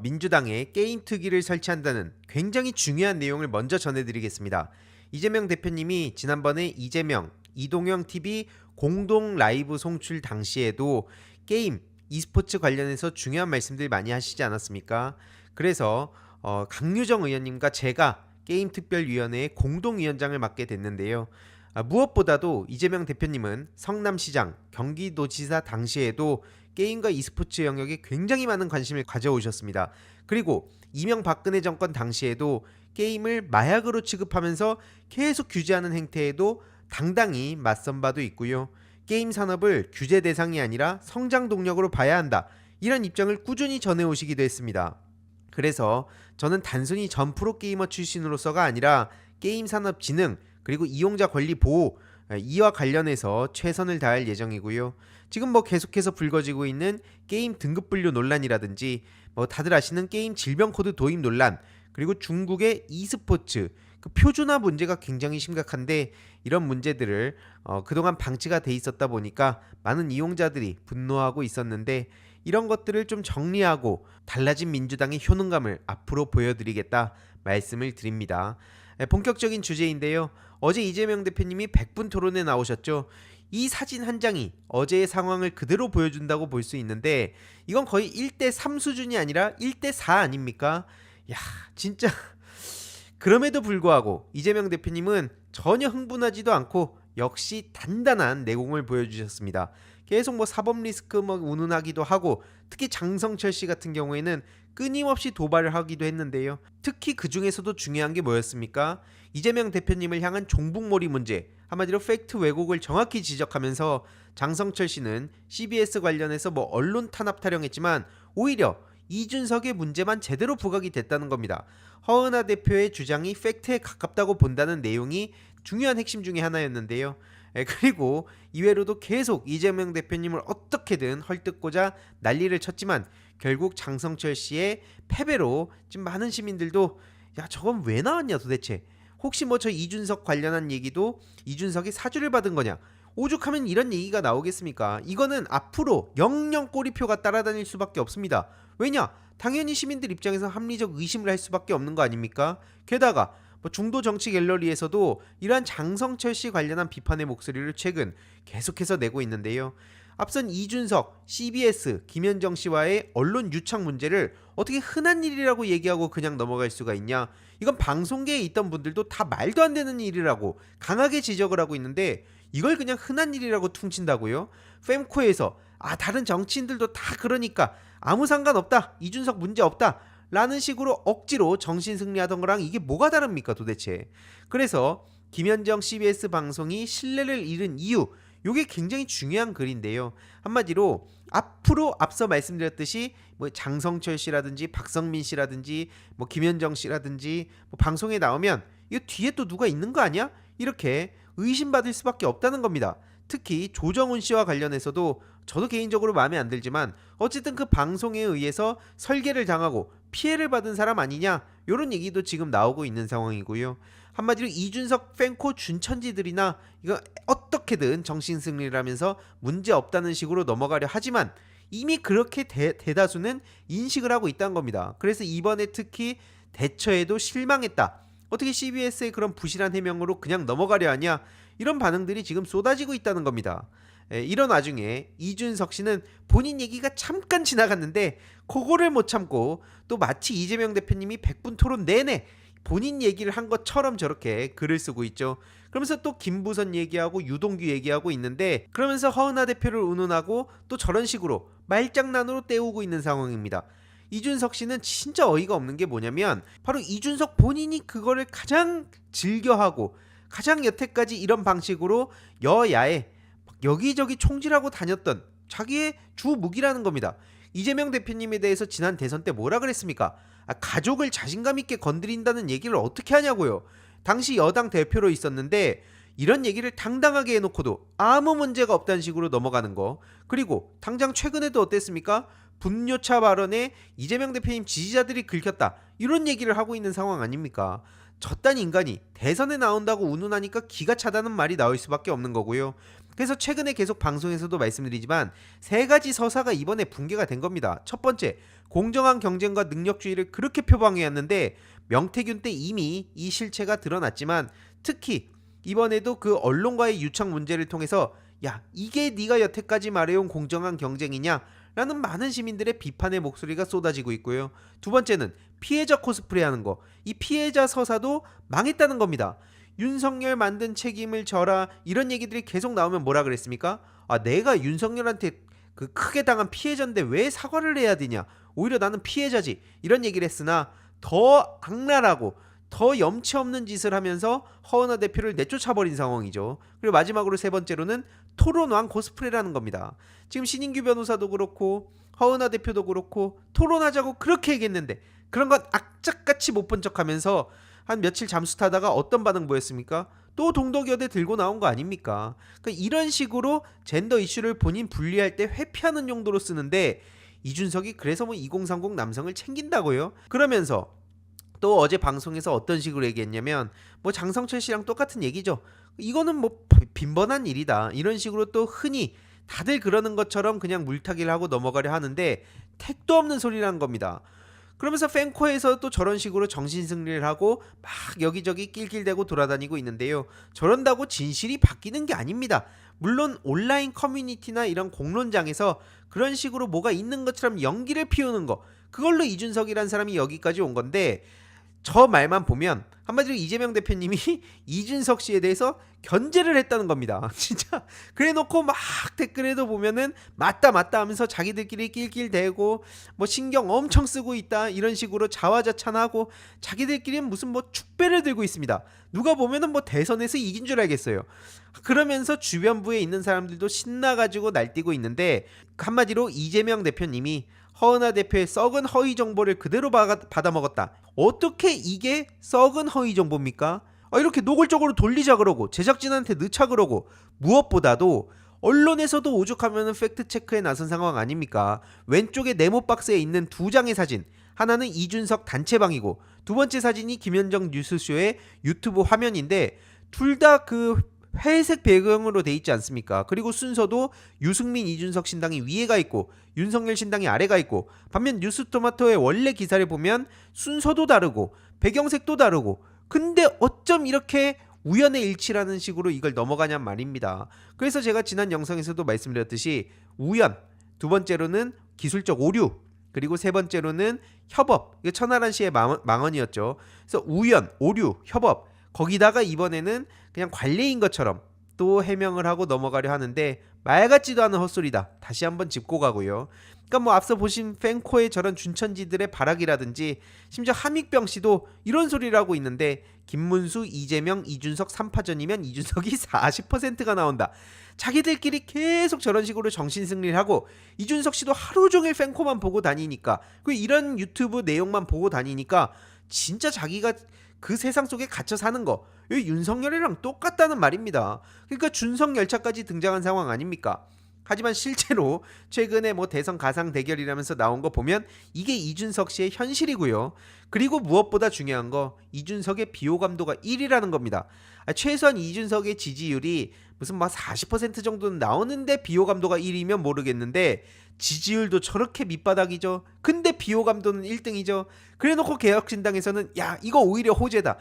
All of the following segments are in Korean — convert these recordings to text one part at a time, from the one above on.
민주당에 게임 특위를 설치한다는 굉장히 중요한 내용을 먼저 전해드리겠습니다. 이재명 대표님이 지난번에 이재명, 이동형 TV 공동 라이브 송출 당시에도 게임, e스포츠 관련해서 중요한 말씀들 많이 하시지 않았습니까? 그래서 강유정 의원님과 제가 게임특별위원회의 공동위원장을 맡게 됐는데요. 무엇보다도 이재명 대표님은 성남시장, 경기도지사 당시에도 게임과 e스포츠 영역에 굉장히 많은 관심을 가져오셨습니다. 그리고 이명박근혜 정권 당시에도 게임을 마약으로 취급하면서 계속 규제하는 행태에도 당당히 맞선 바도 있고요. 게임 산업을 규제 대상이 아니라 성장 동력으로 봐야 한다. 이런 입장을 꾸준히 전해오시기도 했습니다. 그래서 저는 단순히 전 프로게이머 출신으로서가 아니라 게임 산업 진흥 그리고 이용자 권리 보호 이와 관련해서 최선을 다할 예정이고요. 지금 계속해서 불거지고 있는 게임 등급 분류 논란이라든지 다들 아시는 게임 질병 코드 도입 논란 그리고 중국의 e스포츠 그 표준화 문제가 굉장히 심각한데 이런 문제들을 그동안 방치가 돼 있었다 보니까 많은 이용자들이 분노하고 있었는데 이런 것들을 좀 정리하고 달라진 민주당의 효능감을 앞으로 보여드리겠다 말씀을 드립니다. 본격적인 주제인데요. 어제 이재명 대표님이 100분 토론에 나오셨죠. 이 사진 한 장이 어제의 상황을 그대로 보여준다고 볼 수 있는데 이건 거의 1대3 수준이 아니라 1대4 아닙니까? 야, 진짜 그럼에도 불구하고 이재명 대표님은 전혀 흥분하지도 않고 역시 단단한 내공을 보여주셨습니다. 계속 사법 리스크 운운하기도 하고 특히 장성철 씨 같은 경우에는 끊임없이 도발을 하기도 했는데요. 특히 그 중에서도 중요한 게 뭐였습니까? 이재명 대표님을 향한 종북몰이 문제, 한마디로 팩트 왜곡을 정확히 지적하면서 장성철 씨는 CBS 관련해서 언론 탄압 타령했지만 오히려 이준석의 문제만 제대로 부각이 됐다는 겁니다. 허은하 대표의 주장이 팩트에 가깝다고 본다는 내용이 중요한 핵심 중에 하나였는데요. 그리고 이외로도 계속 이재명 대표님을 어떻게든 헐뜯고자 난리를 쳤지만 결국 장성철 씨의 패배로 지금 많은 시민들도 야 저건 왜 나왔냐 도대체 혹시 저 이준석 관련한 얘기도 이준석이 사주를 받은 거냐 오죽하면 이런 얘기가 나오겠습니까? 이거는 앞으로 영영 꼬리표가 따라다닐 수밖에 없습니다. 왜냐? 당연히 시민들 입장에서 합리적 의심을 할 수밖에 없는 거 아닙니까? 게다가 중도 정치 갤러리에서도 이러한 장성철 씨 관련한 비판의 목소리를 최근 계속해서 내고 있는데요. 앞선 이준석, CBS, 김현정 씨와의 언론 유착 문제를 어떻게 흔한 일이라고 얘기하고 그냥 넘어갈 수가 있냐? 이건 방송계에 있던 분들도 다 말도 안 되는 일이라고 강하게 지적을 하고 있는데 이걸 그냥 흔한 일이라고 퉁친다고요? fem코에서 다른 정치인들도 다 그러니까 아무 상관없다, 이준석 문제 없다 라는 식으로 억지로 정신승리하던 거랑 이게 뭐가 다릅니까 도대체. 그래서 김현정 CBS 방송이 신뢰를 잃은 이유, 이게 굉장히 중요한 글인데요. 한마디로 앞으로 앞서 말씀드렸듯이 장성철 씨라든지 박성민 씨라든지 김현정 씨라든지 방송에 나오면 이거 뒤에 또 누가 있는 거 아니야? 이렇게 의심받을 수밖에 없다는 겁니다. 특히 조정훈 씨와 관련해서도 저도 개인적으로 마음에 안 들지만 어쨌든 그 방송에 의해서 설계를 당하고 피해를 받은 사람 아니냐 이런 얘기도 지금 나오고 있는 상황이고요. 한마디로 이준석 팬코 준천지들이나 이거 어떻게든 정신승리를 하면서 문제없다는 식으로 넘어가려 하지만 이미 그렇게 대다수는 인식을 하고 있다는 겁니다. 그래서 이번에 특히 대처에도 실망했다. 어떻게 CBS의 그런 부실한 해명으로 그냥 넘어가려 하냐 이런 반응들이 지금 쏟아지고 있다는 겁니다. 이런 와중에 이준석 씨는 본인 얘기가 잠깐 지나갔는데 그거를 못 참고 또 마치 이재명 대표님이 100분 토론 내내 본인 얘기를 한 것처럼 저렇게 글을 쓰고 있죠. 그러면서 또 김부선 얘기하고 유동규 얘기하고 있는데 그러면서 허은하 대표를 운운하고 또 저런 식으로 말장난으로 때우고 있는 상황입니다. 이준석 씨는 진짜 어이가 없는 게 뭐냐면 바로 이준석 본인이 그거를 가장 즐겨하고 가장 여태까지 이런 방식으로 여야에 여기저기 총질하고 다녔던 자기의 주 무기라는 겁니다. 이재명 대표님에 대해서 지난 대선 때 뭐라 그랬습니까? 가족을 자신감 있게 건드린다는 얘기를 어떻게 하냐고요. 당시 여당 대표로 있었는데 이런 얘기를 당당하게 해놓고도 아무 문제가 없다는 식으로 넘어가는 거. 그리고 당장 최근에도 어땠습니까? 분뇨차 발언에 이재명 대표님 지지자들이 긁혔다 이런 얘기를 하고 있는 상황 아닙니까? 저딴 인간이 대선에 나온다고 운운하니까 기가 차다는 말이 나올 수밖에 없는 거고요. 그래서 최근에 계속 방송에서도 말씀드리지만 세 가지 서사가 이번에 붕괴가 된 겁니다. 첫 번째, 공정한 경쟁과 능력주의를 그렇게 표방해왔는데 명태균 때 이미 이 실체가 드러났지만 특히 이번에도 그 언론과의 유착 문제를 통해서 야, 이게 네가 여태까지 말해온 공정한 경쟁이냐? 라는 많은 시민들의 비판의 목소리가 쏟아지고 있고요. 두 번째는 피해자 코스프레하는 거. 이 피해자 서사도 망했다는 겁니다. 윤석열 만든 책임을 져라 이런 얘기들이 계속 나오면 뭐라 그랬습니까? 아, 내가 윤석열한테 그 크게 당한 피해자인데 왜 사과를 해야 되냐? 오히려 나는 피해자지. 이런 얘기를 했으나 더 악랄하고 더 염치 없는 짓을 하면서 허은하 대표를 내쫓아버린 상황이죠. 그리고 마지막으로 세 번째로는 토론왕 코스프레라는 겁니다. 지금 신인규 변호사도 그렇고 허은하 대표도 그렇고 토론하자고 그렇게 얘기했는데 그런 건 악착같이 못 본 척하면서 한 며칠 잠수 타다가 어떤 반응 보였습니까? 또 동덕여대 들고 나온 거 아닙니까? 그러니까 이런 식으로 젠더 이슈를 본인 분리할 때 회피하는 용도로 쓰는데 이준석이 그래서 뭐 2030 남성을 챙긴다고요? 그러면서 또 어제 방송에서 어떤 식으로 얘기했냐면 뭐 장성철 씨랑 똑같은 얘기죠. 이거는 뭐 빈번한 일이다. 이런 식으로 또 흔히 다들 그러는 것처럼 그냥 물타기를 하고 넘어가려 하는데 택도 없는 소리라는 겁니다. 그러면서 팬코에서 또 저런 식으로 정신승리를 하고 막 여기저기 낄낄대고 돌아다니고 있는데요. 저런다고 진실이 바뀌는 게 아닙니다. 물론 온라인 커뮤니티나 이런 공론장에서 그런 식으로 뭐가 있는 것처럼 연기를 피우는 거, 그걸로 이준석이란 사람이 여기까지 온 건데 저 말만 보면 한마디로 이재명 대표님이 이준석 씨에 대해서 견제를 했다는 겁니다. 진짜 그래놓고 막 댓글에도 보면은 맞다 하면서 자기들끼리 낄낄대고 뭐 신경 엄청 쓰고 있다 이런 식으로 자화자찬하고 자기들끼리는 무슨 뭐 축배를 들고 있습니다. 누가 보면은 뭐 대선에서 이긴 줄 알겠어요. 그러면서 주변부에 있는 사람들도 신나가지고 날뛰고 있는데 한마디로 이재명 대표님이 허은하 대표의 썩은 허위 정보를 그대로 받아먹었다. 어떻게 이게 썩은 허위 정보입니까? 이렇게 노골적으로 돌리자 그러고 제작진한테 넣자 그러고 무엇보다도 언론에서도 오죽하면 팩트체크에 나선 상황 아닙니까? 왼쪽에 네모 박스에 있는 두 장의 사진, 하나는 이준석 단체방이고 두 번째 사진이 김현정 뉴스쇼의 유튜브 화면인데 둘 다 그 회색 배경으로 돼 있지 않습니까? 그리고 순서도 유승민 이준석 신당이 위에가 있고 윤석열 신당이 아래가 있고 반면 뉴스토마토의 원래 기사를 보면 순서도 다르고 배경색도 다르고 근데 어쩜 이렇게 우연의 일치라는 식으로 이걸 넘어가냔 말입니다. 그래서 제가 지난 영상에서도 말씀드렸듯이 우연, 두 번째로는 기술적 오류, 그리고 세 번째로는 협업. 이게 천하란 씨의 망언이었죠. 그래서 우연, 오류, 협업. 거기다가 이번에는 그냥 관례인 것처럼 또 해명을 하고 넘어가려 하는데 말 같지도 않은 헛소리다. 다시 한번 짚고 가고요. 그러니까 뭐 앞서 보신 팬코의 저런 준천지들의 발악이라든지 심지어 함익병 씨도 이런 소리를 하고 있는데 김문수, 이재명, 이준석 3파전이면 이준석이 40%가 나온다. 자기들끼리 계속 저런 식으로 정신승리를 하고 이준석 씨도 하루 종일 팬코만 보고 다니니까 그 이런 유튜브 내용만 보고 다니니까 진짜 자기가 그 세상 속에 갇혀 사는 거 윤석열이랑 똑같다는 말입니다. 그러니까 준석 열차까지 등장한 상황 아닙니까? 하지만 실제로 최근에 뭐 대선 가상 대결이라면서 나온 거 보면 이게 이준석 씨의 현실이고요. 그리고 무엇보다 중요한 거 이준석의 비호감도가 1위라는 겁니다. 최소한 이준석의 지지율이 무슨 뭐 40% 정도는 나오는데 비호감도가 1위면 모르겠는데 지지율도 저렇게 밑바닥이죠. 근데 비호감도는 1등이죠. 그래놓고 개혁신당에서는 야 이거 오히려 호재다.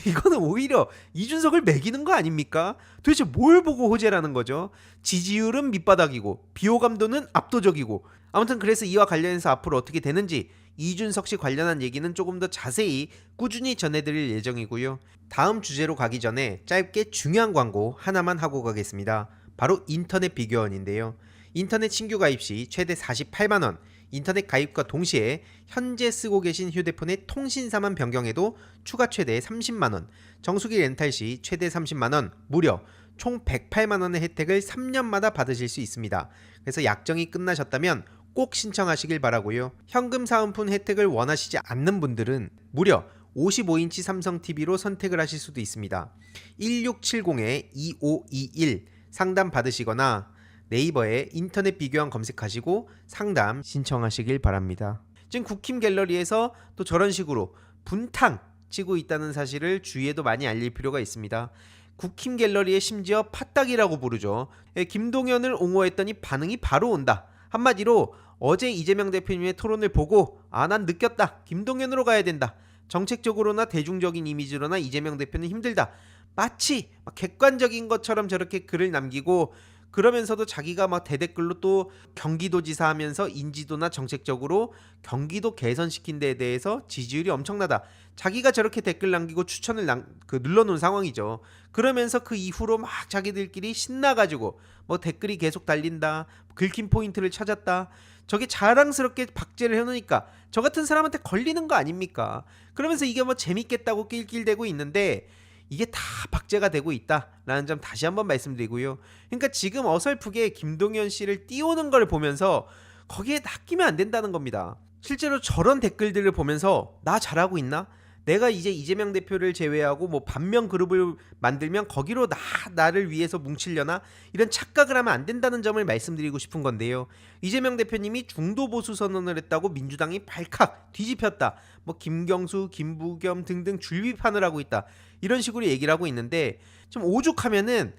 이거는 오히려 이준석을 매기는 거 아닙니까? 도대체 뭘 보고 호재라는 거죠? 지지율은 밑바닥이고 비호감도는 압도적이고 아무튼 그래서 이와 관련해서 앞으로 어떻게 되는지 이준석 씨 관련한 얘기는 조금 더 자세히 꾸준히 전해드릴 예정이고요. 다음 주제로 가기 전에 짧게 중요한 광고 하나만 하고 가겠습니다. 바로 인터넷 비교원인데요. 인터넷 신규 가입 시 최대 48만원, 인터넷 가입과 동시에 현재 쓰고 계신 휴대폰의 통신사만 변경해도 추가 최대 30만원, 정수기 렌탈 시 최대 30만원, 무려 총 108만원의 혜택을 3년마다 받으실 수 있습니다. 그래서 약정이 끝나셨다면 꼭 신청하시길 바라고요. 현금 사은품 혜택을 원하시지 않는 분들은 무려 55인치 삼성 TV로 선택을 하실 수도 있습니다. 1670-2521 상담 받으시거나 네이버에 인터넷 비교원 검색하시고 상담 신청하시길 바랍니다. 지금 국힘 갤러리에서 또 저런 식으로 분탕 치고 있다는 사실을 주위에도 많이 알릴 필요가 있습니다. 국힘 갤러리에 심지어 팥딱이라고 부르죠. 김동연을 옹호했더니 반응이 바로 온다. 한마디로 어제 이재명 대표님의 토론을 보고 난 느꼈다. 김동연으로 가야 된다. 정책적으로나 대중적인 이미지로나 이재명 대표는 힘들다. 마치 객관적인 것처럼 저렇게 글을 남기고, 그러면서도 자기가 대댓글로 또 경기도지사 하면서 인지도나 정책적으로 경기도 개선시킨 데에 대해서 지지율이 엄청나다. 자기가 저렇게 댓글 남기고 추천을 눌러놓은 상황이죠. 그러면서 그 이후로 막 자기들끼리 신나가지고 댓글이 계속 달린다. 긁힌 포인트를 찾았다. 저게 자랑스럽게 박제를 해놓으니까 저 같은 사람한테 걸리는 거 아닙니까? 그러면서 이게 재밌겠다고 낄낄대고 있는데 이게 다 박제가 되고 있다라는 점 다시 한번 말씀드리고요. 그러니까 지금 어설프게 김동연 씨를 띄우는 걸 보면서 거기에 낚이면 안 된다는 겁니다. 실제로 저런 댓글들을 보면서 나 잘하고 있나? 내가 이제 이재명 대표를 제외하고 반면 그룹을 만들면 거기로 나를 위해서 뭉치려나? 이런 착각을 하면 안 된다는 점을 말씀드리고 싶은 건데요. 이재명 대표님이 중도 보수 선언을 했다고 민주당이 발칵 뒤집혔다. 김경수, 김부겸 등등 줄비판을 하고 있다. 이런 식으로 얘기를 하고 있는데, 좀 오죽하면은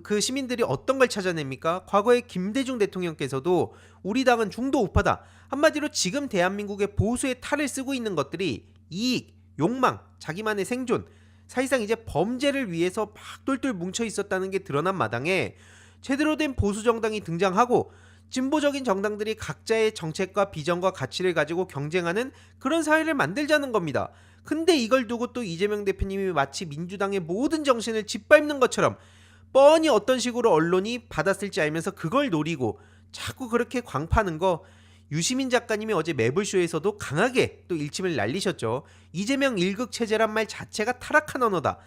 그 시민들이 어떤 걸 찾아냅니까? 과거에 김대중 대통령께서도 우리 당은 중도 우파다. 한마디로 지금 대한민국의 보수의 탈을 쓰고 있는 것들이 이익, 욕망, 자기만의 생존, 사실상 이제 범죄를 위해서 막 똘똘 뭉쳐 있었다는 게 드러난 마당에 제대로 된 보수 정당이 등장하고 진보적인 정당들이 각자의 정책과 비전과 가치를 가지고 경쟁하는 그런 사회를 만들자는 겁니다. 근데 이걸 두고 또 이재명 대표님이 마치 민주당의 모든 정신을 짓밟는 것처럼 뻔히 어떤 식으로 언론이 받았을지 알면서 그걸 노리고 자꾸 그렇게 광파는 거, 유시민 작가님이 어제 매불쇼에서도 강하게 또 일침을 날리셨죠. 이재명 일극 체제란 말 자체가 타락한 언어다.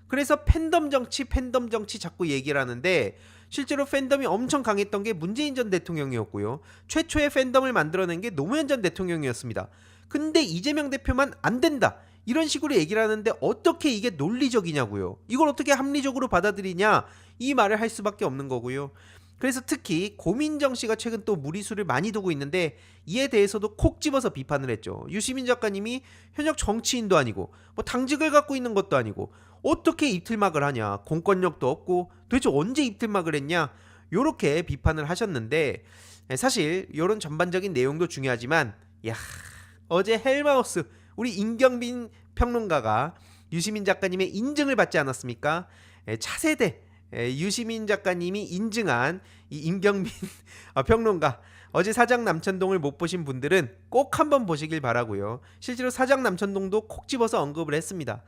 그래서 팬덤 정치 자꾸 얘기를 하는데, 실제로 팬덤이 엄청 강했던 게 문재인 전 대통령이었고요. 최초의 팬덤을 만들어낸 게 노무현 전 대통령이었습니다. 근데 이재명 대표만 안 된다. 이런 식으로 얘기를 하는데 어떻게 이게 논리적이냐고요. 이걸 어떻게 합리적으로 받아들이냐, 이 말을 할 수밖에 없는 거고요. 그래서 특히 고민정 씨가 최근 또 무리수를 많이 두고 있는데 이에 대해서도 콕 집어서 비판을 했죠. 유시민 작가님이 현역 정치인도 아니고 당직을 갖고 있는 것도 아니고 어떻게 입틀막을 하냐, 공권력도 없고 도대체 언제 입틀막을 했냐, 요렇게 비판을 하셨는데, 사실 요런 전반적인 내용도 중요하지만 어제 헬마우스 우리 임경빈 평론가가 유시민 작가님의 인증을 받지 않았습니까? 차세대 유시민 작가님이 인증한 이 임경빈 평론가, 어제 사장 남천동을 못 보신 분들은 꼭 한번 보시길 바라고요. 실제로 사장 남천동도 콕 집어서 언급을 했습니다.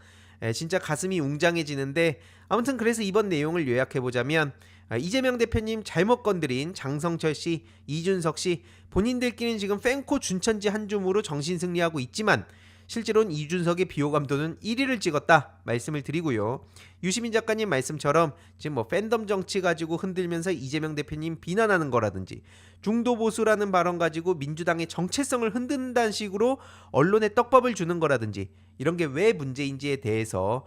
진짜 가슴이 웅장해지는데, 아무튼 그래서 이번 내용을 요약해보자면, 이재명 대표님 잘못 건드린 장성철 씨, 이준석 씨, 본인들끼리는 지금 팬코 준천지 한 줌으로 정신 승리하고 있지만 실제로는 이준석의 비호감도는 1위를 찍었다 말씀을 드리고요. 유시민 작가님 말씀처럼 지금 팬덤 정치 가지고 흔들면서 이재명 대표님 비난하는 거라든지, 중도 보수라는 발언 가지고 민주당의 정체성을 흔든다는 식으로 언론에 떡밥을 주는 거라든지, 이런 게 왜 문제인지에 대해서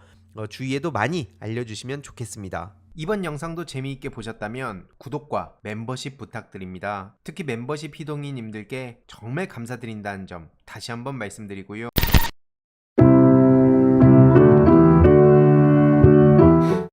주위에도 많이 알려주시면 좋겠습니다. 이번 영상도 재미있게 보셨다면 구독과 멤버십 부탁드립니다. 특히 멤버십 희동이님들께 정말 감사드린다는 점 다시 한번 말씀드리고요.